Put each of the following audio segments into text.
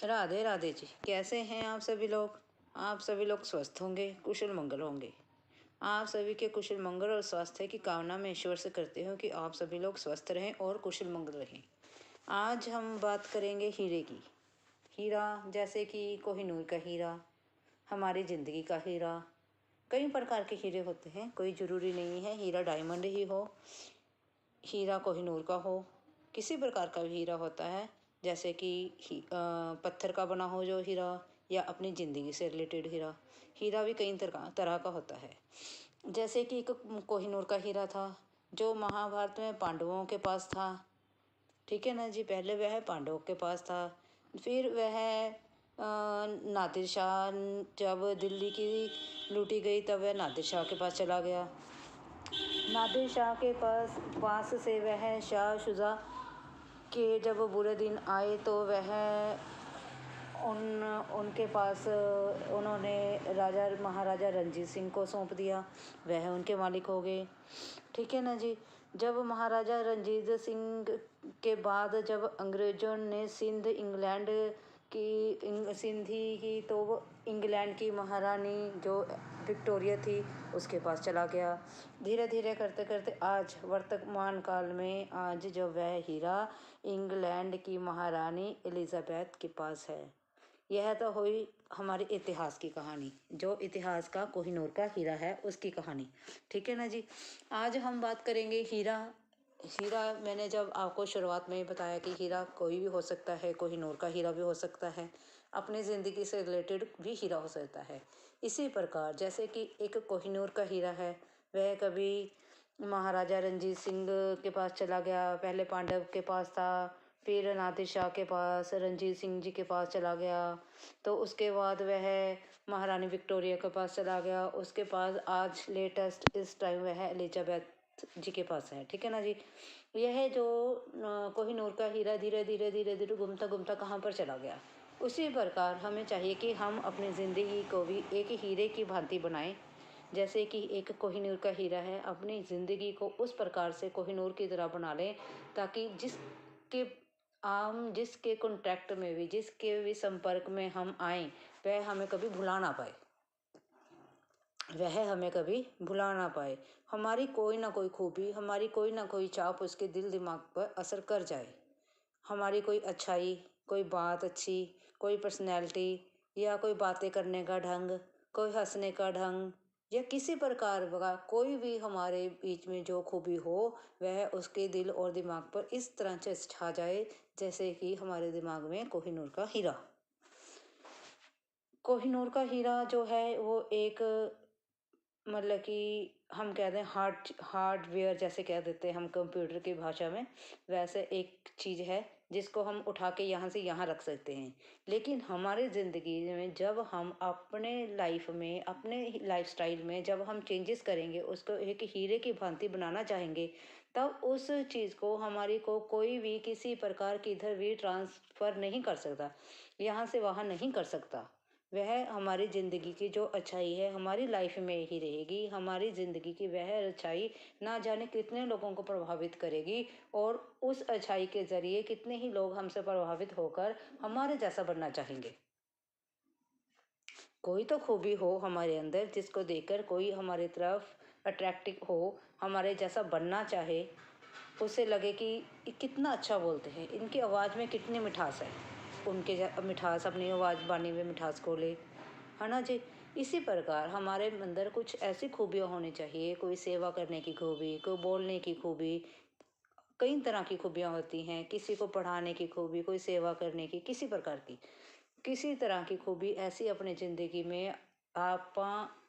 राधे राधे जी। कैसे हैं आप सभी लोग? आप सभी लोग स्वस्थ होंगे, कुशल मंगल होंगे। आप सभी के कुशल मंगल और स्वास्थ्य की कामना मैं ईश्वर से करती हूँ कि आप सभी लोग स्वस्थ रहें और कुशल मंगल रहें। आज हम बात करेंगे हीरे की। हीरा जैसे कि कोहिनूर का हीरा, हमारी ज़िंदगी का हीरा। कई प्रकार के हीरे होते हैं, कोई ज़रूरी नहीं है हीरा डायमंड ही हो, हीरा कोहिनूर का हो, किसी प्रकार का भी हीरा होता है। जैसे कि पत्थर का बना हो जो हीरा, या अपनी ज़िंदगी से रिलेटेड हीरा। हीरा भी कई तरह का होता है। जैसे कि एक कोहिनूर का हीरा था जो महाभारत में पांडवों के पास था। ठीक है ना जी। पहले वह पांडवों के पास था, फिर वह नादिर शाह, जब दिल्ली की लूटी गई तब वह नादिर शाह के पास चला गया। नादिर शाह के पास से वह शाह शुजा के जब बुरे दिन आए तो वह उनके पास उन्होंने महाराजा रणजीत सिंह को सौंप दिया। वह उनके मालिक हो गए। ठीक है ना जी। जब महाराजा रणजीत सिंह के बाद जब अंग्रेज़ों ने सिंधी की, तो वो इंग्लैंड की महारानी जो विक्टोरिया थी उसके पास चला गया। धीरे धीरे करते करते आज वर्तमान काल में आज जो वह हीरा इंग्लैंड की महारानी एलिजाबेथ के पास है। यह तो हुई हमारे इतिहास की कहानी, जो इतिहास का कोहिनूर का हीरा है उसकी कहानी। ठीक है ना जी। आज हम बात करेंगे हीरा। मैंने जब आपको शुरुआत में ही बताया कि हीरा कोई भी हो सकता है, कोहिनूर का हीरा भी हो सकता है, अपनी ज़िंदगी से रिलेटेड भी हीरा हो सकता है। इसी प्रकार जैसे कि एक कोहिनूर का हीरा है, वह कभी महाराजा रणजीत सिंह के पास चला गया। पहले पांडव के पास था, फिर नादिर शाह के पास, रणजीत सिंह जी के पास चला गया, तो उसके बाद वह महारानी विक्टोरिया के पास चला गया। उसके पास आज लेटेस्ट इस टाइम वह एलिजाबेथ जी के पास है। ठीक है ना जी। यह जो कोहिनूर का हीरा धीरे धीरे धीरे धीरे घूमता घूमता कहाँ पर चला गया। उसी प्रकार हमें चाहिए कि हम अपनी ज़िंदगी को भी एक हीरे की भांति बनाएं। जैसे कि एक कोहिनूर का हीरा है, अपनी ज़िंदगी को उस प्रकार से कोहिनूर की तरह बना लें ताकि जिसके कॉन्टैक्ट में भी, जिसके भी संपर्क में हम आए, वह हमें कभी भुला ना पाए। हमारी कोई ना कोई खूबी, हमारी कोई ना कोई छाप उसके दिल दिमाग पर असर कर जाए। हमारी कोई अच्छाई, कोई बात अच्छी, कोई पर्सनैलिटी, या कोई बातें करने का ढंग, कोई हंसने का ढंग, या किसी प्रकार का कोई भी हमारे बीच में जो खूबी हो, वह उसके दिल और दिमाग पर इस तरह से छा जाए जैसे कि हमारे दिमाग में कोहिनूर का हीरा। कोहिनूर का हीरा जो है वो एक, मतलब कि हम कहते हैं हार्डवेयर जैसे कह देते हैं हम कंप्यूटर की भाषा में, वैसे एक चीज़ है जिसको हम उठा के यहाँ से यहाँ रख सकते हैं। लेकिन हमारी ज़िंदगी में जब हम अपने लाइफ में, अपने लाइफस्टाइल में जब हम चेंजेस करेंगे, उसको एक हीरे की भांति बनाना चाहेंगे, तब उस चीज़ को हमारी को कोई भी किसी प्रकार की इधर भी ट्रांसफ़र नहीं कर सकता, यहाँ से वहाँ नहीं कर सकता। वह हमारी ज़िंदगी की जो अच्छाई है हमारी लाइफ में ही रहेगी। हमारी ज़िंदगी की वह अच्छाई ना जाने कितने लोगों को प्रभावित करेगी, और उस अच्छाई के ज़रिए कितने ही लोग हमसे प्रभावित होकर हमारे जैसा बनना चाहेंगे। कोई तो खूबी हो हमारे अंदर जिसको देखकर कोई हमारी तरफ अट्रैक्टिव हो, हमारे जैसा बनना चाहे, उसे लगे कि ये कितना अच्छा बोलते हैं, इनकी आवाज़ में कितनी मिठास है, मिठास अपनी आवाज़ बानी में मिठास खोले, है ना जी। इसी प्रकार हमारे अंदर कुछ ऐसी खूबियाँ होनी चाहिए, कोई सेवा करने की खूबी, कोई बोलने की खूबी। कई तरह की खूबियाँ होती हैं, किसी को पढ़ाने की खूबी, कोई सेवा करने की, किसी प्रकार की किसी तरह की खूबी ऐसी अपनी ज़िंदगी में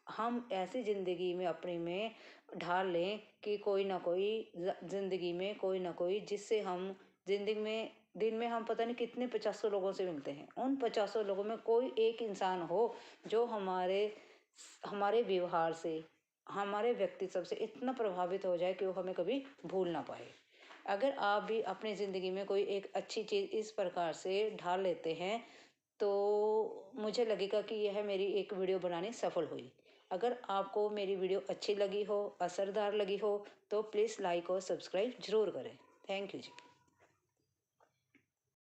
हम ऐसी ज़िंदगी में अपने में ढाल लें कि कोई ना कोई ज़िंदगी में कोई ना कोई, जिससे हम ज़िंदगी में दिन में हम पता नहीं कितने 50 लोगों से मिलते हैं, उन 50 लोगों में कोई एक इंसान हो जो हमारे व्यवहार से, हमारे व्यक्तित्व से इतना प्रभावित हो जाए कि वो हमें कभी भूल ना पाए। अगर आप भी अपनी ज़िंदगी में कोई एक अच्छी चीज़ इस प्रकार से ढाल लेते हैं तो मुझे लगेगा कि यह मेरी एक वीडियो बनानी सफल हुई। अगर आपको मेरी वीडियो अच्छी लगी हो, असरदार लगी हो, तो प्लीज़ लाइक और सब्सक्राइब ज़रूर करें। Thank you ji.